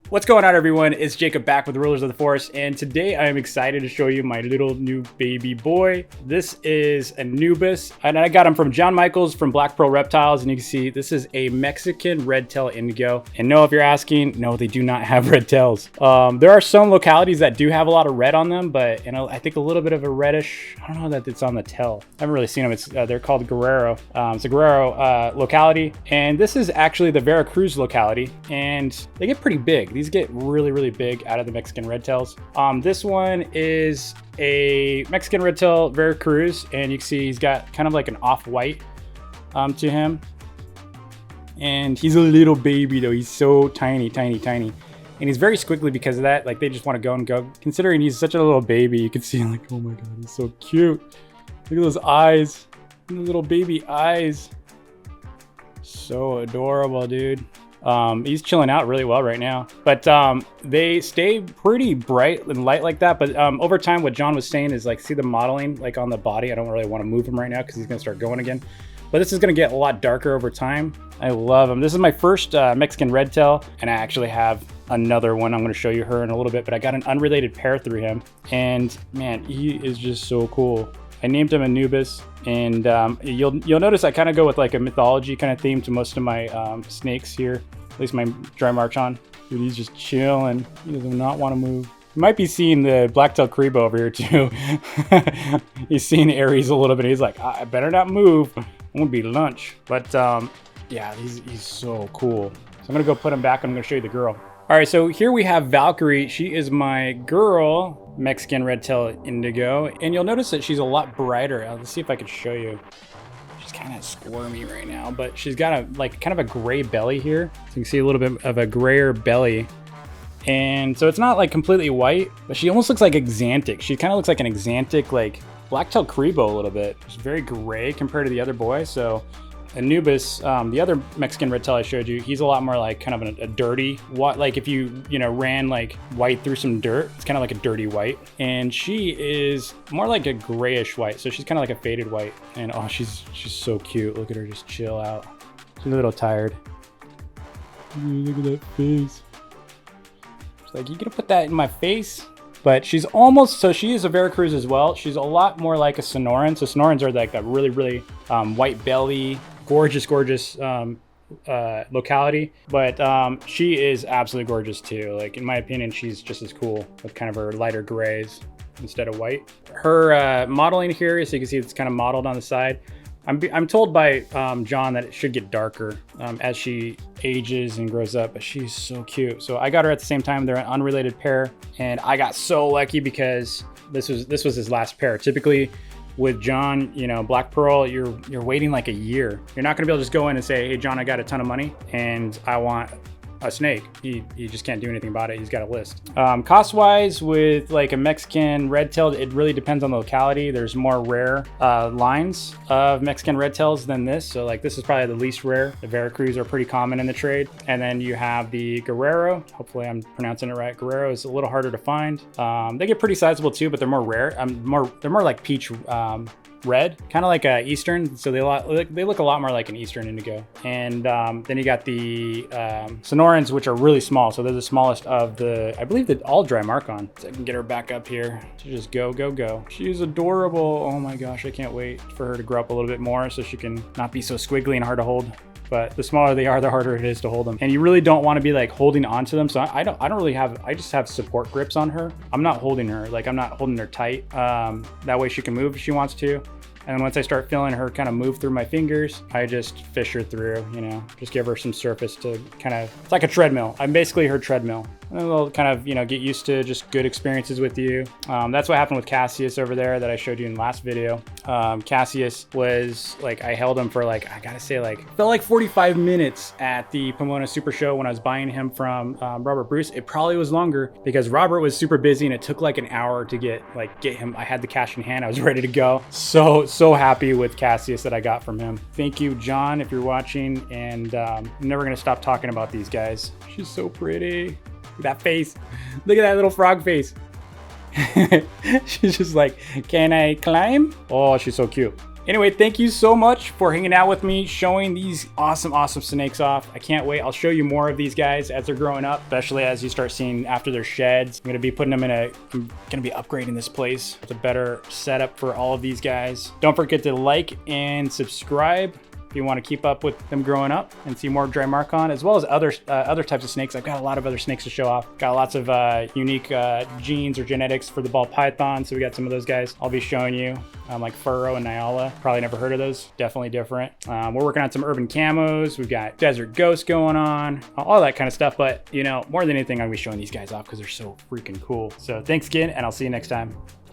What's going on, everyone? It's Jacob back with the Rulers of the Forest, and today I am excited to show you my little new baby boy. This is Anubis, and I got him from John Michaels from Black Pearl Reptiles, and you can see this is a Mexican Redtail Indigo. And no, if you're asking, no, they do not have red tails. There are some localities that do have a lot of red on them, but I think a little bit of a reddish. I don't know that it's on the tail. I haven't really seen them. It's they're called Guerrero. It's a Guerrero locality, and this is actually the Veracruz locality, and they get pretty big. These get really big out of the Mexican Redtails. This one is a Mexican Redtail Veracruz, and you can see he's got kind of like an off-white to him. And he's a little baby though. He's so tiny. And he's very squiggly because of that. Like, they just want to go and go. Considering he's such a little baby, you can see like, oh my god, he's so cute. Look at those eyes. The little baby eyes. So adorable, dude. He's chilling out really well right now, but they stay pretty bright and light like that. But over time, what John was saying is, like, see the modeling like on the body. I don't really want to move him right now because he's gonna start going again, but this is gonna get a lot darker over time. I love him. This is my first Mexican Redtail, and I actually have another one. I'm going to show you her in a little bit, but I got an unrelated pair through him, and man, he is just so cool. I named him Anubis, and you'll notice I kind of go with like a mythology kind of theme to most of my snakes here, at least my dry marchon. Dude, he's just chilling. He does not want to move. You might be seeing the black-tailed Caribo over here too. He's seeing Aries a little bit. He's like, I better not move. I'm gonna be lunch. But yeah, he's so cool. So I'm gonna go put him back, and I'm gonna show you the girl. All right, so here we have Valkyrie. She is my girl Mexican Redtail Indigo, and you'll notice that she's a lot brighter. Let's see if I can show you. She's kind of squirmy right now, but she's got a kind of a gray belly here. So you can see a little bit of a grayer belly. And so it's not like completely white, but she almost looks like Exantic. She kind of looks like an Exantic, like black-tailed Caribo a little bit. She's very gray compared to the other boy. So Anubis, the other Mexican Redtail I showed you, he's a lot more like kind of a dirty white. Like if you ran like white through some dirt, it's kind of like a dirty white. And she is more like a grayish white, so she's kind of like a faded white. And oh, she's so cute. Look at her just chill out. She's a little tired. Look at that face. She's like, you gonna put that in my face? But she's almost, so she is a Veracruz as well. She's a lot more like a Sonoran. So Sonorans are like that really white belly, gorgeous locality. But she is absolutely gorgeous too. Like, in my opinion, she's just as cool with kind of her lighter grays instead of white. Her modeling here, so you can see it's kind of modeled on the side. I'm told by John that it should get darker as she ages and grows up, but she's so cute. So I got her at the same time. They're an unrelated pair, and I got so lucky because this was his last pair. Typically with John, Black Pearl, you're waiting like a year. You're not gonna be able to just go in and say, hey John, I got a ton of money and I want a snake. You just can't do anything about it. He's got a list. Cost wise, with like a Mexican Redtail, it really depends on the locality. There's more rare lines of Mexican Redtails than this. So like this is probably the least rare. The Veracruz are pretty common in the trade. And then you have the Guerrero. Hopefully I'm pronouncing it right. Guerrero is a little harder to find. They get pretty sizable too, but they're more rare. They're more like peach red, kind of like a Eastern, so they look a lot more like an Eastern Indigo. And then you got the Sonorans, which are really small, so they're the smallest of the, I believe, that all dry marchon. So I can get her back up here to just go. She's adorable. Oh my gosh, I can't wait for her to grow up a little bit more so she can not be so squiggly and hard to hold. But the smaller they are, the harder it is to hold them. And you really don't want to be like holding onto them. So I don't really have, I just have support grips on her. I'm not holding her, like I'm not holding her tight. That way she can move if she wants to. And then once I start feeling her kind of move through my fingers, I just fish her through, just give her some surface to kind of, it's like a treadmill. I'm basically her treadmill. And we'll kind of, get used to just good experiences with you. That's what happened with Cassius over there that I showed you in the last video. Cassius was like, I held him for like, I gotta say, like, felt like 45 minutes at the Pomona Super Show when I was buying him from Robert Bruce. It probably was longer because Robert was super busy and it took like an hour to get him. I had the cash in hand. I was ready to go. So happy with Cassius that I got from him. Thank you, John, if you're watching. And I'm never gonna stop talking about these guys. She's so pretty. That face. Look at that little frog face. She's just like, can I climb? Oh, she's so cute. Anyway, thank you so much for hanging out with me, showing these awesome snakes off. I can't wait. I'll show you more of these guys as they're growing up, especially as you start seeing after their sheds. I'm gonna be putting them I'm gonna be upgrading this place with a better setup for all of these guys. Don't forget to like and subscribe if you want to keep up with them growing up and see more Drymarchon, as well as other types of snakes. I've got a lot of other snakes to show off. Got lots of unique genes or genetics for the ball python, so we got some of those guys I'll be showing you, like Furrow and Nyala. Probably never heard of those. Definitely different. We're working on some urban camos. We've got desert ghosts going on, all that kind of stuff. But you know, more than anything, I'm gonna be showing these guys off because they're so freaking cool. So thanks again, and I'll see you next time.